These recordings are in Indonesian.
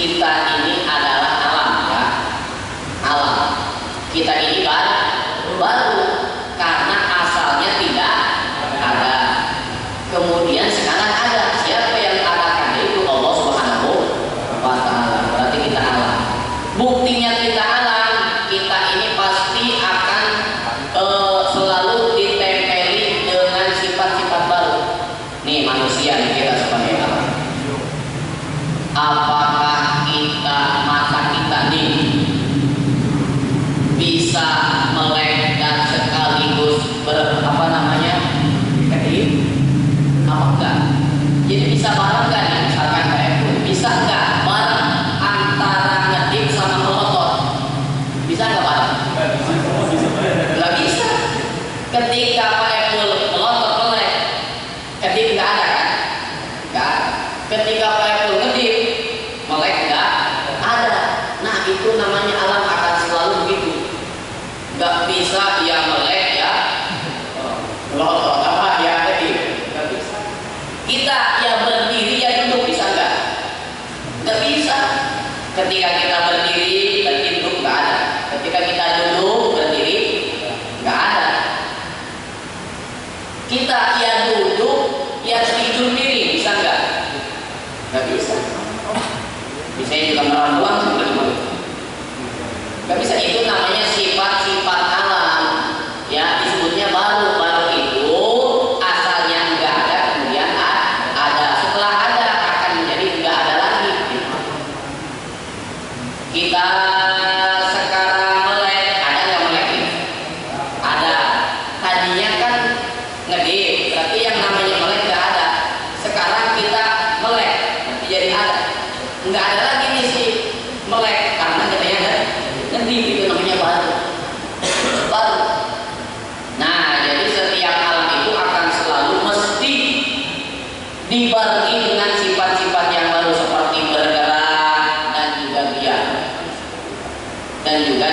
kita ini adalah alam ya, alam. Kita ini baru karena asalnya tidak ada. Kemudian sekarang ada. Siapa yang adakan itu? Allah Subhanahu wa Ta'ala. Berarti kita alam. Buktinya kita alam, kita ini pasti akan selalu ditempeli dengan sifat-sifat baru. Nih manusia nih, kita sebagai alam. Apakah mata kita nih bisa melek dan sekaligus kedip? Apa enggak? Jadi bisa bareng enggak nih? Misalkan kayak itu, bisa enggak bareng antara ngedip sama melotot? Bisa enggak bareng? Enggak bisa. Ketika Pak Epul melotot melek, kedip enggak ada kan? Enggak. Ketika Pak Epul ngedip melek enggak ada. Nah itu namanya alam akan selalu begitu. Enggak bisa yang melek ya melotot apa ya kedip. Enggak bisa. Kita ya berdiri ya duduk, bisa enggak? Enggak bisa. Ketika kita berdiri berarti duduk enggak ada. Ketika kita duduk berdiri enggak ada. Kita ya duduk ya tidur diri, bisa enggak? Enggak bisa. Bisa juga meramuan sebenarnya. Enggak bisa. Itu namanya sifat-sifat alam. Ya disebutnya baru itu asalnya enggak ada, kemudian ada. Setelah ada akan menjadi enggak ada lagi. Kita sekarang melek, ada nggak melek? Ada. Tadinya kan ngedip, berarti yang namanya melek nggak ada. Sekarang kita melek, berarti jadi ada. Nggak ada lagi nih si melek karena katanya ngedip, itu namanya baru. Nah, jadi setiap alam itu akan selalu mesti dibarengi dengan sifat-sifat yang baru seperti bergerak dan juga diam dan juga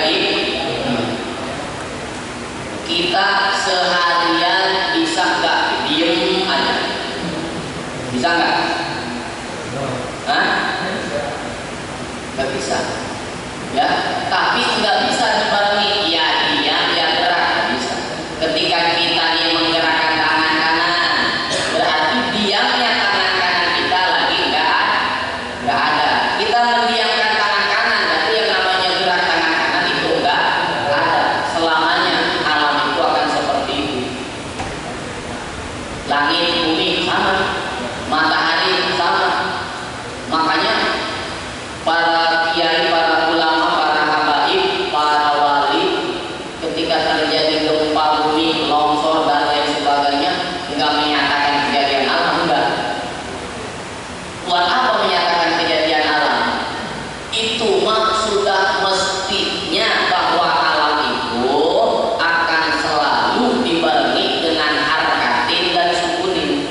kita seharian bisa nggak diem aja? Bisa nggak? Hah? Nggak bisa. Ya, tapi nggak bisa dibarengi ya diam ya gerak, nggak bisa. Ketika kita nih menggerakkan tangan kanan, berarti diamnya tangan kanan kita lagi nggak ada. Kita mendiamkan tangan kanan, berarti yang namanya gerak tangan kanan itu nggak ada. Selamanya alam itu akan seperti itu. Langit, bumi sama, matahari sama. Makanya para kiai, para ulama, para habaib, para wali ketika terjadi gempa bumi, longsor dan lain sebagainya nggak menyatakan kejadian alam, enggak. Buat apa menyatakan kejadian alam? Itu sudah mestinya bahwa alam itu akan selalu dibarengi dengan harakatin dan sukunin.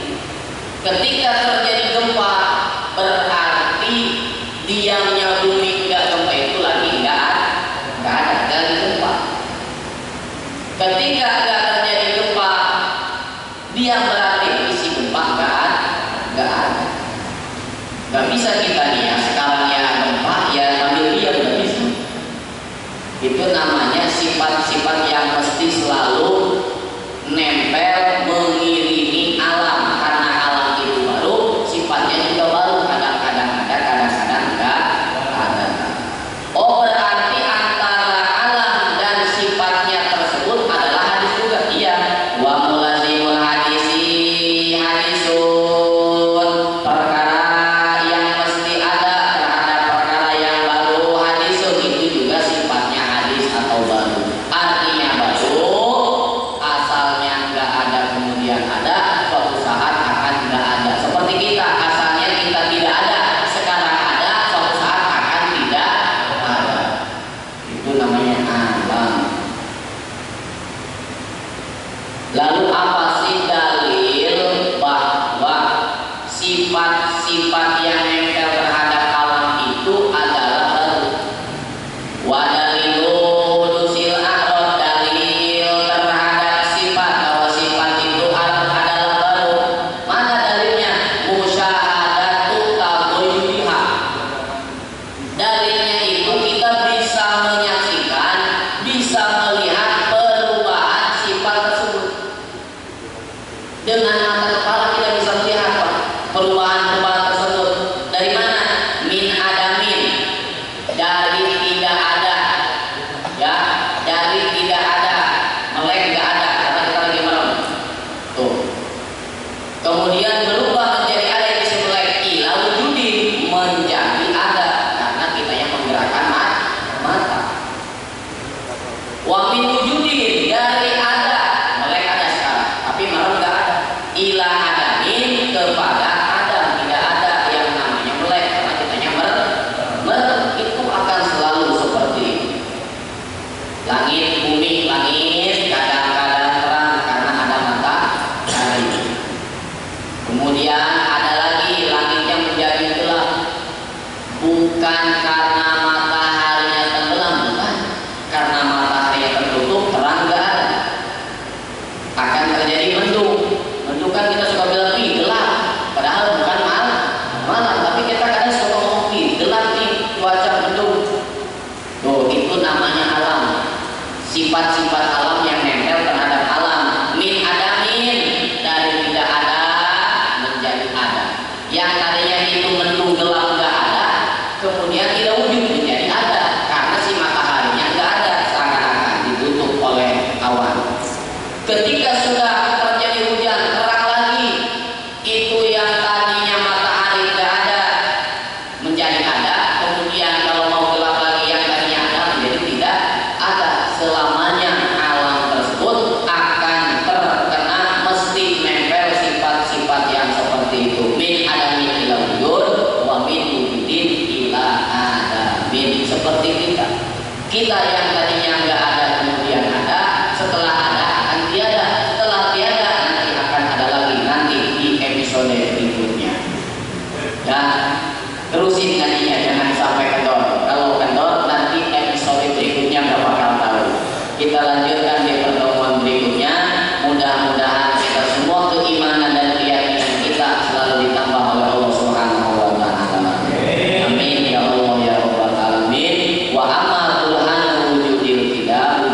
Ketika terjadi gempa berarti diamnya bumi enggak gempa itu lagi enggak ada lagi gempa. Ketika enggak terjadi gempa, diam berarti isi gempa enggak ada. Enggak bisa kita nih ya sekarang ya gempa ya sambil diam, enggak bisa. Itu namanya sifat-sifat yang mesti selalu nempel mengiringi alam, karena alam itu baru, sifatnya juga baru, kadang-kadang ada, kadang-kadang enggak ada. Oh berarti antara alam dan sifatnya tersebut adalah hadis juga. Iya, wa mulazimul hadisun, perkara yang mesti ada terhadap perkara yang baru, hadisun itu juga sifatnya hadis atau baru. Artinya baru, asalnya nggak ada kemudian ada, suatu saat akan nggak ada. Seperti kita, asalnya kita tidak ada, sekarang ada, suatu saat akan tidak ada. Itu namanya alam. Lalu apa sih dalil bahwa sifat-sifat yang nempel terhadap alam itu adalah baru? Wa dalilu dusil a'rad, dalil terhadap sifat bahwa sifat itu adalah baru. Mana dalilnya? Musyahadatu taghayyuriha. perubahan-perubahan tersebut dari mana? Min adamin, dari tidak ada, ya, dari tidak ada, melek nggak ada karena kita lagi malam. Tuh. Kemudian berubah menjadi ada yang disebut melek ila wujudin, menjadi ada karena kita yang menggerakkan mata. Wa min wujudin, dari ada, melek ada sekarang, tapi malam nggak ada. Ila adamin, kepada ada, tidak ada yang namanya melek karena kitanya itu akan selalu seperti itu. Langit, bumi, langit kadang-kadang terang karena ada matahari. Kemudian ada lagi langit yang menjadi gelap, bukan karena mataharinya tenggelam, bukan, karena matahari yang tertutup, terang nggak ada. Akan terjadi mendung. Mendung kan kita suka bilang gelap, padahal bukan malam, tapi kita kadang suka ngomong gelap nih, cuaca mendung. Tuh, itu namanya alam. Sifat-sifat alam yang nempel terhadap alam. Min adamin, dari tidak ada menjadi ada. Yang tadinya itu mendung gelap nggak ada, kemudian ila wujud menjadi ada karena si mataharinya nggak ada, seakan-akan ditutup oleh awan. Ketika sudah terjadi hujan, terang lagi, itu yang tadinya matahari nggak ada menjadi ada. Kemudian kalau mau gelap lagi, yang tadinya ada menjadi tidak ada. Selamanya alam tersebut akan terkena, mesti nempel sifat-sifat yang seperti itu. Min adamin ila wujud, wa min wujudin ila adamin. Seperti kita yang tadinya nggak ada kemudian ada, setelah ada akan tiada, setelah tiada nanti akan ada lagi, nanti di episode berikutnya. Ya, terusin tadinya, jangan sampai kendor. Kalau kendor nanti episode berikutnya nggak bakal tahu. Kita lanjutkan di pertemuan berikutnya. Mudah-mudahan kita semua keimanan dan keyakinan kita selalu ditambah oleh Allah Subhanahu wa taala. Amin ya Allah ya rabbal alamin. Wa amma Tuhan wujudil tidak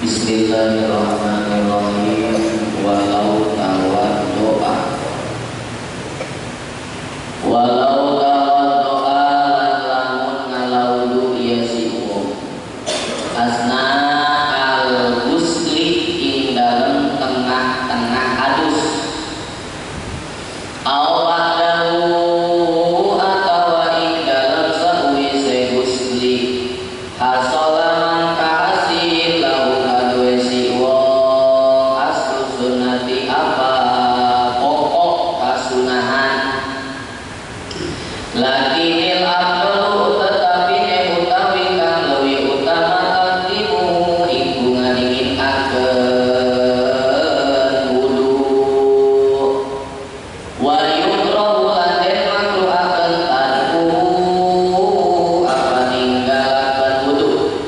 Bismillahirrahmanirrahim. Walau tawaddoa lan lamun ngalaudu ieu si wong asna al-ghusli ing dalem tengah-tengah adus au ba'dahu atawa ing dalem sawise ghusli hasalaman kahasil lahu kadue si wong aslu sunnati apa pokok kasunahan lakinil afdalu tetapi utawi kang leuwih utama takdimu iku ngalinginakeun wudu wa yukrahu lan den makruhakeun tarku apa ninggalakeun wudu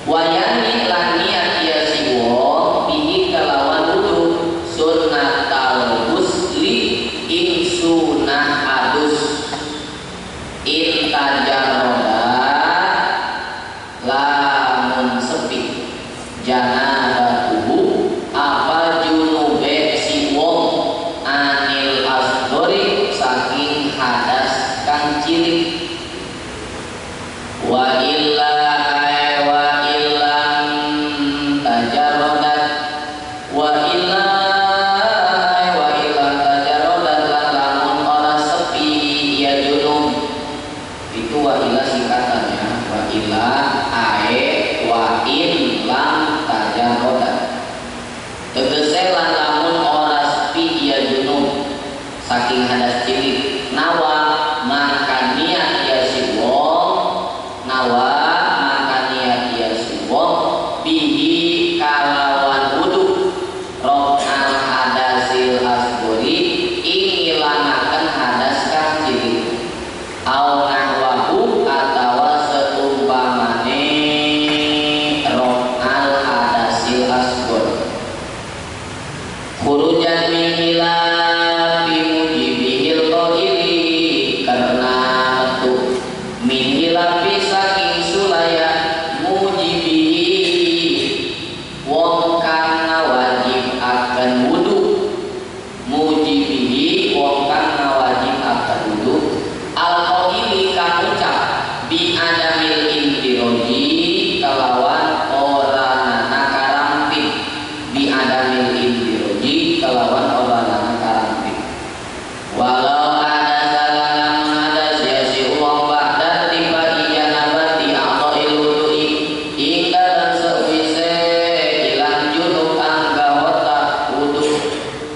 wa yani lan niat ieu si wong bihi kalawan wudu sunnatal ghusli ing sunah adus intajaroda lamun sepi janabatuhu apa junube si wong anil asdori saking hadas kang cilik wa illa tajarodat wa illa tajarodat lamun ora sepi ya junub itu wa ila singkatannya wa ila wa in lam tajarodat tegese lan lamun ora sepi ya junub saking hadas cilik nawa maka niat ya si wong bihi kalawan wudu rohal hadasil asgori ing ilangaken hadas kang cilik au nahwahu atawa seumpamane rohal hadasil asgor khurujan min hilafi mujibihil qaili karena metu min hilafi saking sulaya mujibihi wong kang wajib akan wudu mujibihi wong kang wajib akan wudu al-qaili kang ucap bi adamil intiroji kelawan ora nana karamping bi adamil intiroji kelawan ora nana karamping walau ada salah ada sia-sia uang ba'da tiba ijanabati atau iludui ing dalam sewise ilang junub anggawata wudu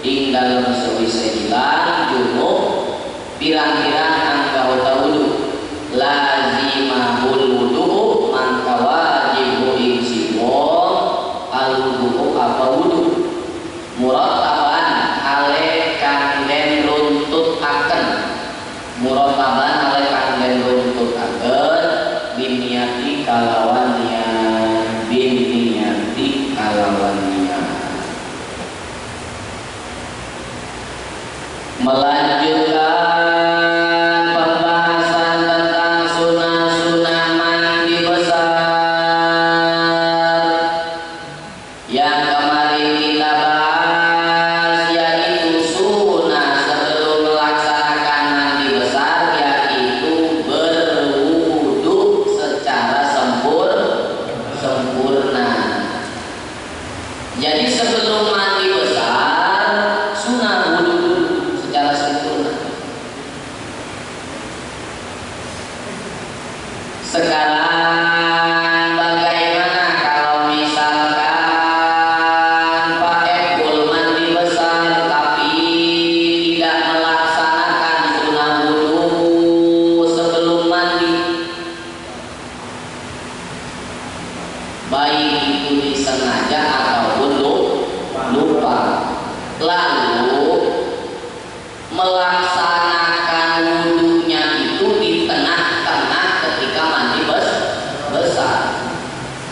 ing dalam sewise ilang junub pirang-pirang anggawata wudu lazimahul wudu mangka wajibu ing siwong al wudu apa wudu murataban ale kang den runtut akan murataban ale kang den runtut akan biniati kalawan niat biniati kalawan niat melanjutkan pembahasan tentang sunah-sunah mandi besar yang kemarin kita bahas yaitu sunah sebelum melaksanakan mandi besar yaitu berwudu secara sempurna. Jadi sebelum mandi besar sunah wudu dulu secara sempurna. Sekarang bagaimana kalau misalkan Pak Epul mandi besar tapi tidak melaksanakan sunah wudu sebelum mandi, baik itu disengaja ataupun lupa, lalu melaksanakan wudunya itu di tengah-tengah ketika mandi besar.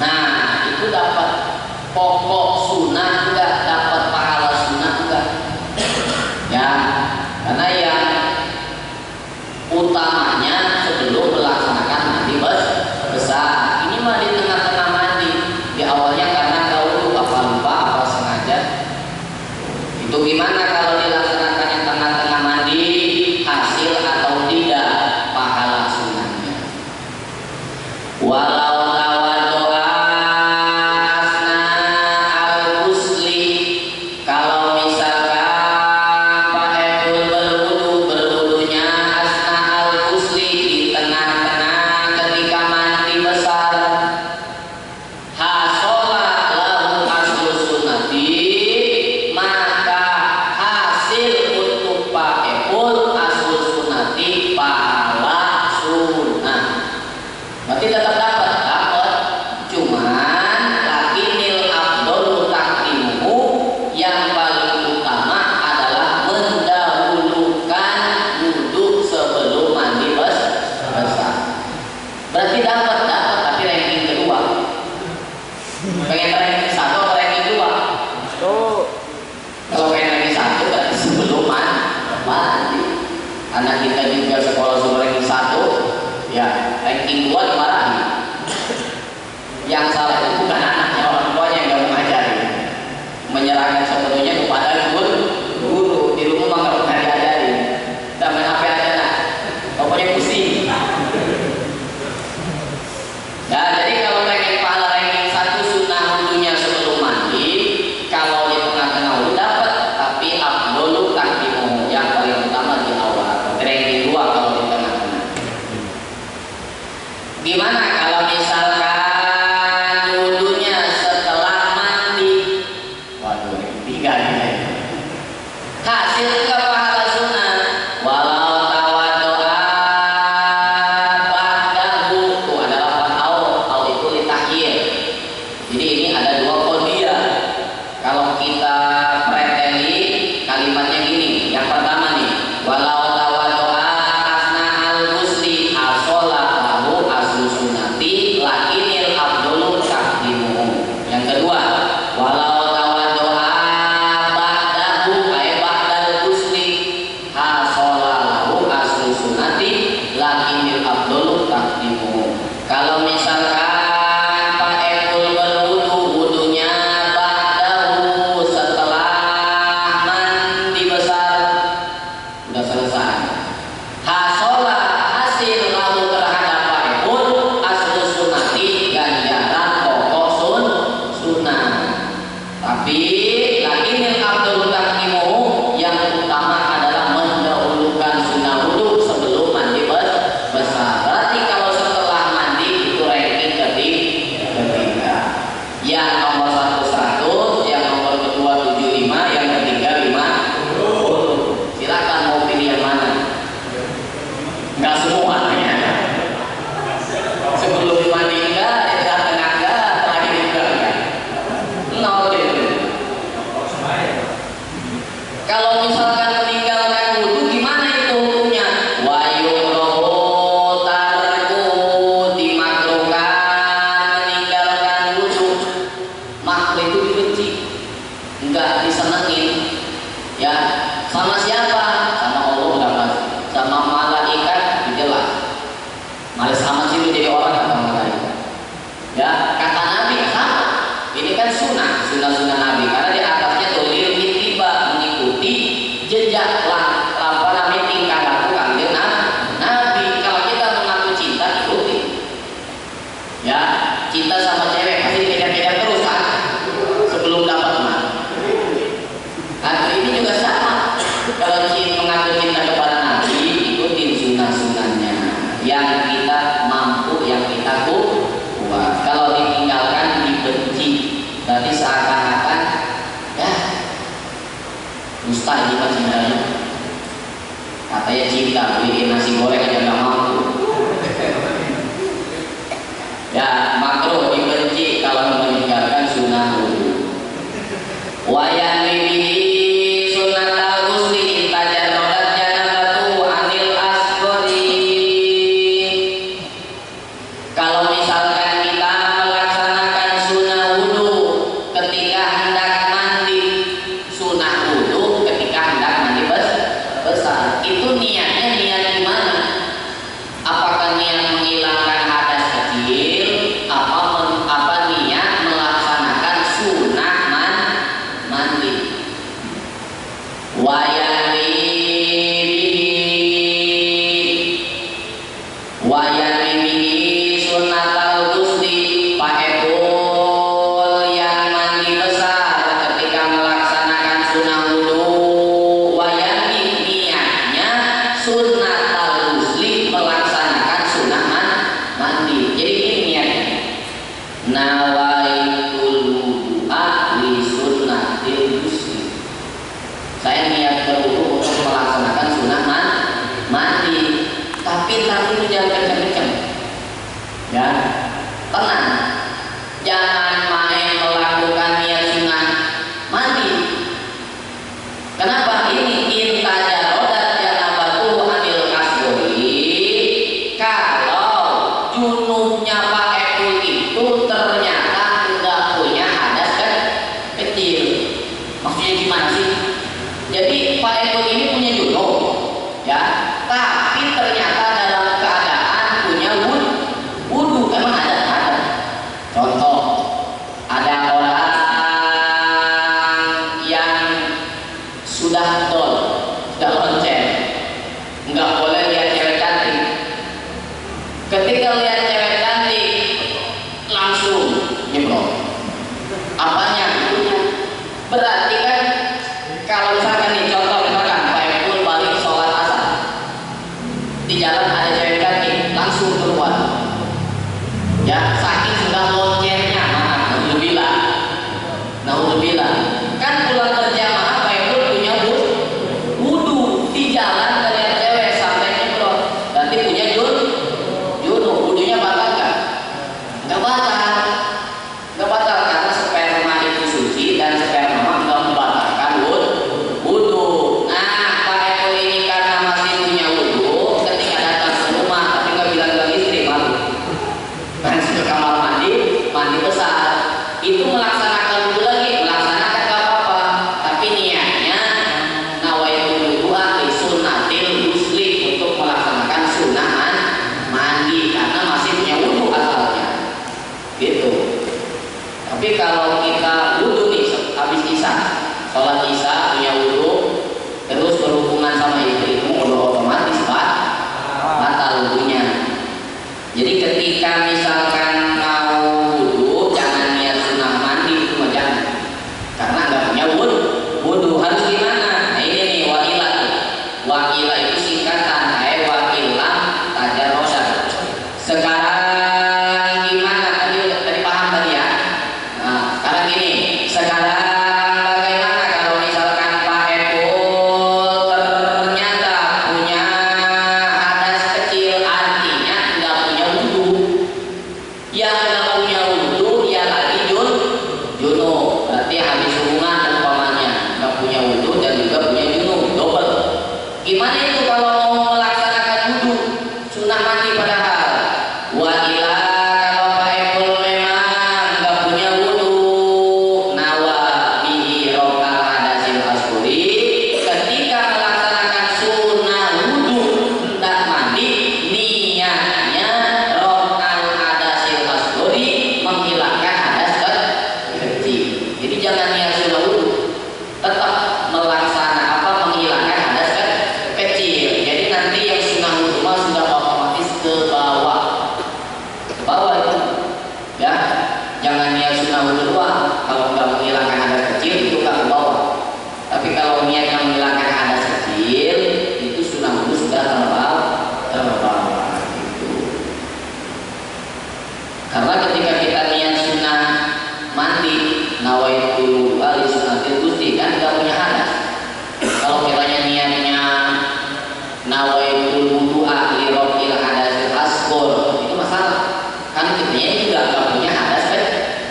Nah, itu dapat pokok sunah enggak, dapat pahala sunah enggak? Ya, karena yang utamanya sebelum melaksanakan mandi besar. Ini mah di tengah-tengah mandi, di awalnya karena kau anak kita juga sekolah suruh ranking 1, ya ranking 2 dimarahi. Yang salah itu bukan anaknya, orang tuanya yang nggak mengajari, menyerahkan sepenuhnya kepada guru. Di rumah mah nggak pernah diajari, kita main HP aja lah, pokoknya pusing. Ya, jadi kalau pengen pahala ranking 1 sunnah wudhunya sebelum mandi, kalau di tengah-tengah wudhu dapat, tapi afdolu takdimu, yang paling utama di awal. Ranking 2 kalau di tengah-tengah. Gimana kalau misalkan wudhunya setelah mandi? Waduh, ranking 3 nih. Hasil ke pahala sunnah walau tawadoa ba'dahu, itu adalah au itu litakhir. Jadi ini ada dua qadiyah. Kalau kita preteli kalimatnya gini. Yang pertama nih, walau tawadoa asna al-ghusli asola lahu aslu sunnati lakinil abdulu takdimu. Yang kedua, walau tawadoa ba'dahu ay ba'dal ghusli asola lahu aslu sunnati lakinil abdulu takdimu. Kalau misalkan Pak Ekul berwudu, wudunya ba'dahu setelah mandi besar, udah selesai. Hasola hasil lalu terhadap Pak Ekul aslu sunnati, ganjaran pokok sunnah. Tapi lakinil abdul takdimu, yang utama adalah mendahulukan sunnah wudu sebelum mandi besar. Berarti kalau setelah mandi itu ranking ketiga. Yang nomor 1 100, yang nomor kedua 75, yang ketiga 50. Silakan mau pilih yang mana? Enggak semua ya. Sebelum mandi enggak, di tengah-tengah enggak, terakhir juga enggak. Nol gitu. Kalau misalkan meninggalkan wudhu gimana itu hukumnya? Wa yukrahu tarku, dimakruhkan meninggalkan wudhu. Makruh itu dibenci, enggak disenengin. Ya, sama siapa? Sama Allah udah pasti. Sama malaikat jelas. Males amat sih lu jadi orang kata malaikat. Ya, kata Nabi sama. Ini kan sunnah Nabi, karena di atasnya dolil ittiba, mengikuti jejak apa namanya tingkah laku kanjeng Nabi. Kalau kita mengaku cinta, ikuti. Ya, cinta sama cewek pasti dikejar-kejar terus kan, sebelum dapat mah. Nah, ini juga sama. Kalau mengaku cinta kepada Nabi, ikutin sunnah-sunnahnya yang kita mampu, yang kita kuat. Kalau ditinggalkan dibenci, berarti seakan-akan ya dusta ini kan cintanya. Katanya cinta, beliin nasi goreng aja nggak mampu. Ya, makruh dibenci kalau meninggalkan sunnah wudu. Wayan bihi sunnatal ghusli tajarradat janabatu anil asghari. Kalau misalkan kita melaksanakan sunnah wudu ketika hendak mandi, sunnah wudu ketika hendak mandi besar, itu niatnya niat gimana? Apakah niat menghilangkan hadas kecil, apa niat melaksanakan sunnah mandi? Wayan bihi sunnatal ghusli, Pak Ekul yang mandi besar ketika melaksanakan sunnah wudu. Wayan niatnya sunnatal ghusli, melaksanakan sunnah mandi. Jadi ini niatnya. Nawaitul wudu'a li sunnatil ghusli. Saya niat berwudu untuk melaksanakan sunnah mandi. Tapi tadi itu jangan kenceng-kenceng. Ya, tenang. Jangan main melakukan niat sunnah mandi. Kenapa? Ini intajarodat janabatu anil asghari. Kalau junubnya Pak Ekul itu ternyata enggak punya hadas kecil. Maksudnya gimana sih? Jadi Pak Ekul ini punya junub, ya, tapi Ketika lihat cewek cantik langsung nyemprot. Apanya? Berarti kan kalau misalkan nih contoh misalkan Pak Epul balik sholat asar di jalan ada cewek cantik langsung keluar. Ya saking sudah loncengnya Naudzubillah kan pulang berjamaah Pak Epul punya wudu di jalan dari cewek sampai nyemprot nanti punya junub wudunya batal nggak? Nggak batal karena sperma itu suci dan sperma nggak membatalkan wudu. Nah Pak Epul ini karena masih punya wudu ketika datang ke rumah tapi nggak bilang ke istri malu masuk ke kamar mandi besar itu melaksanakan wudu lagi melaksanakan gak apa-apa tapi niatnya nawaitul wudu'a li sunnatil ghusli untuk melaksanakan sunnah mandi karena masih punya wudu asalnya gitu. Tapi kalau kita wudu nih habis isya sholat isya punya wudu terus berhubungan sama istrimu udah otomatis batal wudunya. Jadi ketika misalkan mau wudu jangan niat sunnah mandi itu jangan karena nggak punya wudu harus gimana? Nah ini nih wa'ilah itu singkatan wa'ilah tajarrosan. Sekarang gimana? Tadi paham tadi ya? Nah sekarang gini sekarang bagaimana kalau misalkan Pak Epul ternyata punya hadas kecil artinya nggak punya wudu. Yang nggak punya wudu ya lagi junub berarti habis hubungan umpamanya nggak punya wudu dan juga punya junub double. Gimana itu kalau mau melaksanakan wudu sunnah mandi padahal wa'ilah kalau Pak Epul memang nggak punya wudu nawa bihi rokal hadasil asgori ketika melaksanakan sunnah wudu hendak mandi niatnya rokal hadasil asgori menghilangkan hadas kecil. Jadi jangan niat sunnah wudu tetap menghilangkan hadas kecil. Jadi nanti yang sunnah wudu mah sudah otomatis ke bawah itu ya jangan niat sunnah wudu doang kalau nggak menghilangkan hadas kecil itu nggak ke bawah. Tapi kalau niatnya menghilangkan hadas kecil itu sunnah wudu sudah terbawah gitu. Karena ketika kita niat sunnah mandi nawaitul wudu'a li sunnatil ghusli kan nggak punya hadas. Kalau kitanya niatnya nawaitul wudu'a li raf'il hadasil asghar itu masalah kan kitanya juga nggak punya hadas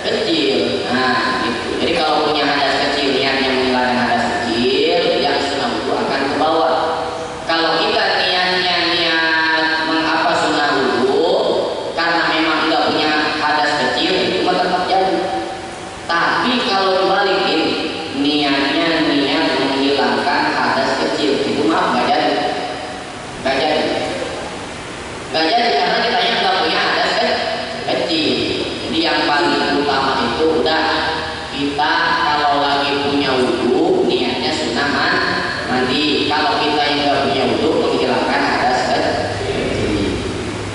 kecil. Nah gitu. Jadi kalau punya hadas kecil niatnya menghilangkan hadas kecil yang sunnah wudu akan ke bawah. Kalau kita niatnya menghafal sunnah wudu karena memang nggak punya hadas kecil itu mah tetap jadi. Tapi kalau dibalikin niatnya niat menghilangkan hadas kecil itu maaf nggak jadi karena kitanya nggak punya hadas kecil. Jadi yang paling utama itu udah kita kalau lagi punya wudu niatnya sunnah mandi. Kalau kita yang nggak punya wudu menghilangkan hadas kecil.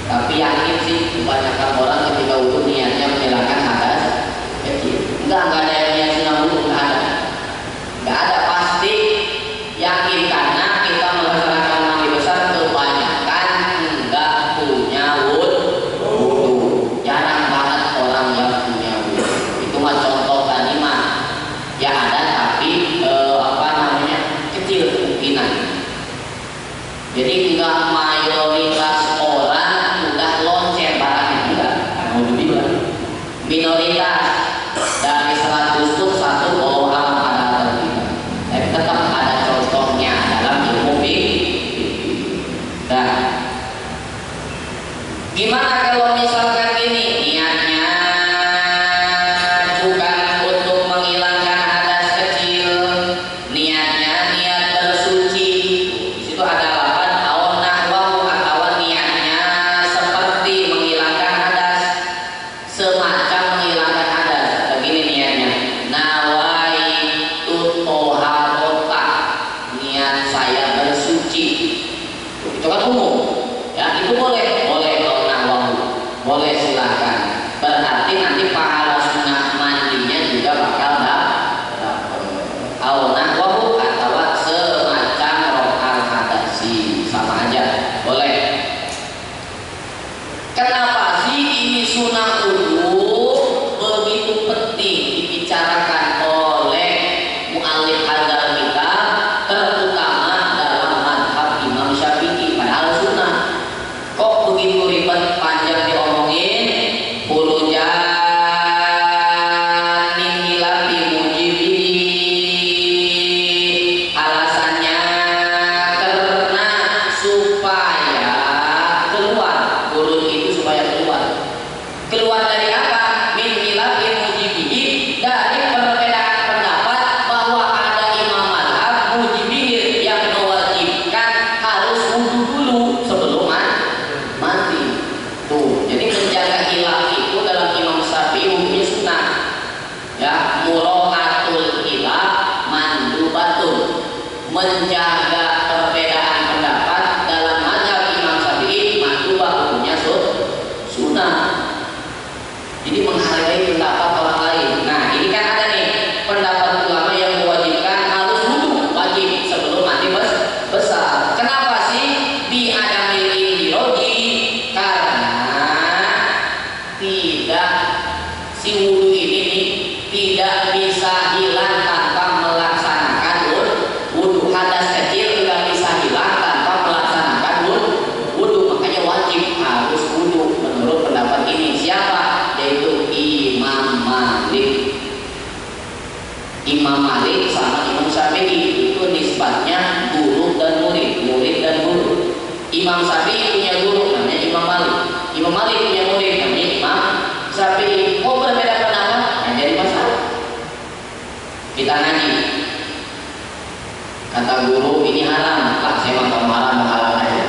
Tapi yakin sih kebanyakan orang ketika wudu niatnya menghilangkan hadas kecil. Enggak ada yang niat sunnah wudu, nggak ada pasti yakin karena kita melaksanakan mandi besar kebanyakan nggak punya wudu. Jarang banget orang yang punya wudu. Itu mah contoh tadi mah ya ada tapi kecil kemungkinan. Jadi nggak mayoritas orang udah loncer barangnya enggak. Alhamdulillah minoritas dari 100 pun satu bawah alam ada terlibat. Tapi tetap ada contohnya dalam ilmu fikih. Nah, gimana kalau misalkan gini niatnya bukan untuk menghilangkan hadas kecil, niatnya niat bersuci. Di situ ada lapan aw nahwahu atau niatnya seperti menghilangkan hadas, semacam menghilangkan hadas. Begini niatnya nawaitu toharota, niat saya bersuci. Itu kan umum ya, itu boleh kalau nahwahu Imam Malik sama Imam Syafi'i itu nisbatnya guru dan murid, murid dan guru. Imam Syafi'i punya guru namanya Imam Malik, Imam Malik punya murid namanya Imam Syafi'i. Oh, berbeda pendapat, nah jadi masalah. Kita ngaji, kata guru ini haram, Pak saya mau haram halal aja.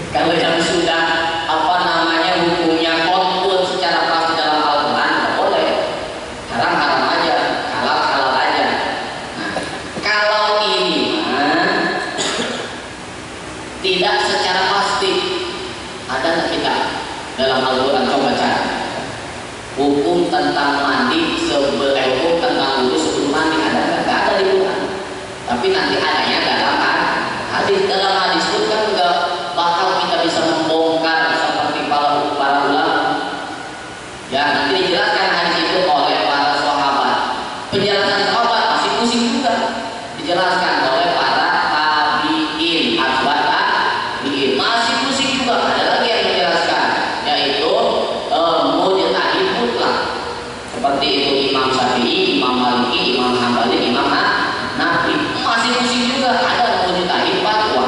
Kalau yang sudah apa namanya hukumnya kontur secara pasti dalam Al-Quran nggak boleh, haram haram aja, halal halal aja. Nah, kalau ini tidak secara pasti, ada nggak kita dalam Al-Quran coba cari hukum tentang mandi hukum tentang wudhu sebelum mandi, ada nggak? Nggak ada di Quran. Tapi nanti adanya dalam hadis. Dalam hadis pun kan nggak bakal kita bisa membongkar seperti para ulama. Ya nanti dijelaskan hadis itu oleh para sahabat. Penjelasan sahabat masih pusing juga. Dijelaskan oleh para tabi'in, atba'ut tabi'in masih pusing juga. Ada lagi yang menjelaskan, yaitu mujtahid mutlak. Seperti itu Imam Syafi'i, Imam Maliki, Imam Hambali, Imam Hanafi masih pusing juga. Ada mujtahid fatwa,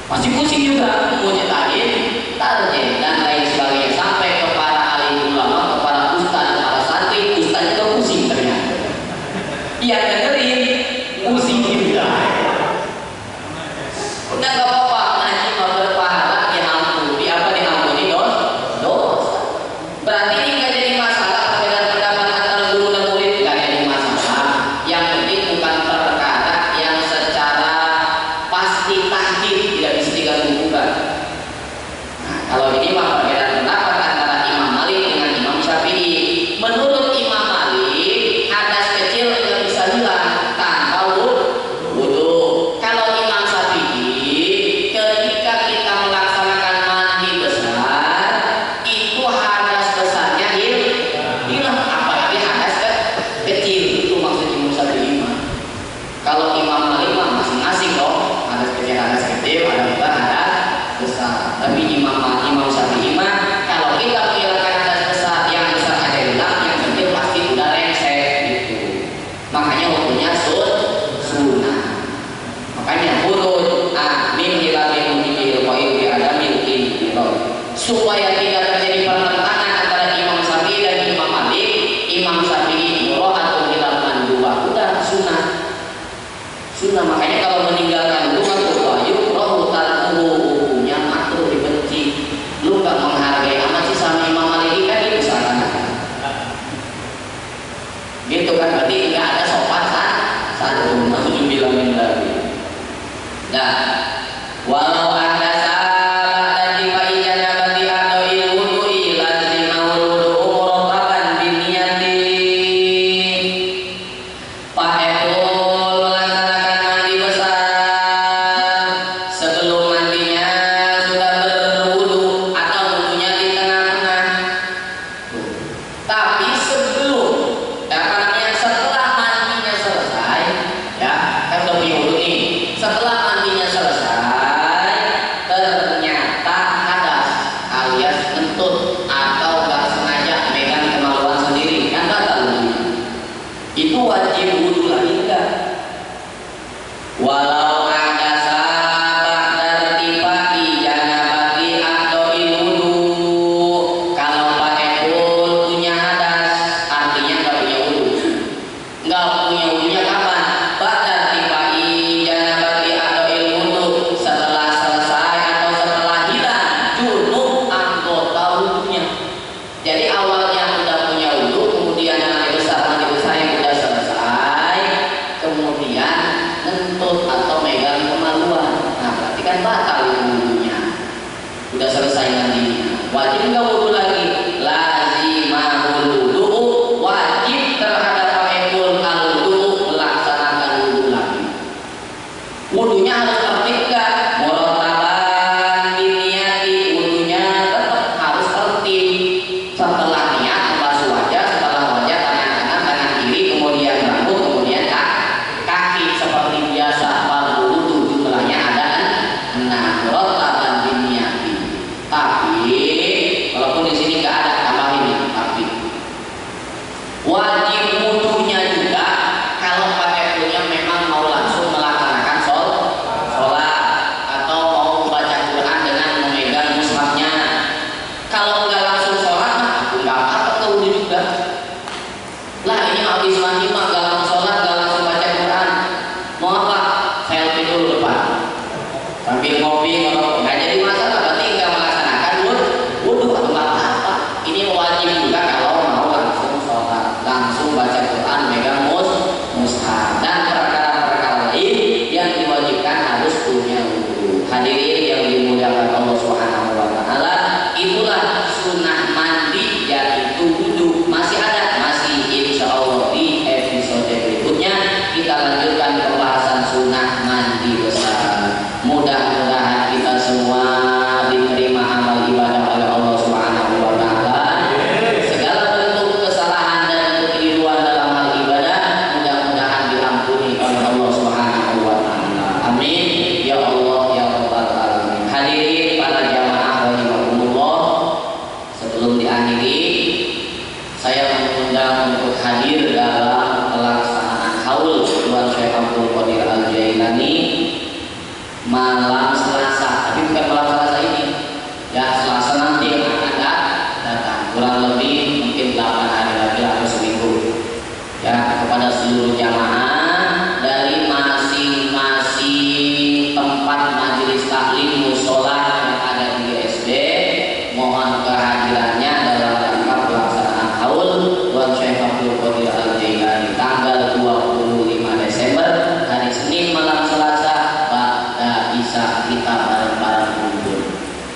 masih pusing juga mujtahid tarjih dan lain sebagainya, sampai ke para alim ulama, ke para ustaz, para santri, ustaz juga pusing ternyata. Yang dengerin pusing juga. Udah gak apa-apa, ngaji mau berpahala diampuni, apa diampuni dosa. Berarti ini gak jadi masalah perbedaan pendapat antara guru dan murid, gak jadi masalah. Yang penting bukan perkara yang secara pasti tahdid tidak bisa diganggu-gugat. Nah, kalau ini mah perbedaan pendapat antara Imam Malik dengan Imam Syafi'i. Menurut Imam Malik, hadas kecil nggak bisa hilang tanpa wudhu. Kalau Imam Syafi'i, ketika kita melaksanakan mandi besar, itu hadas besarnya hilang, apalagi hadas kecil. Itu maksud Imam Syafi'i. Kalau Imam Malik mah masing-masing dong, hadas kecil, ada besar. Tapi Imam Syafi'i mah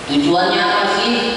Tujuannya apa sih?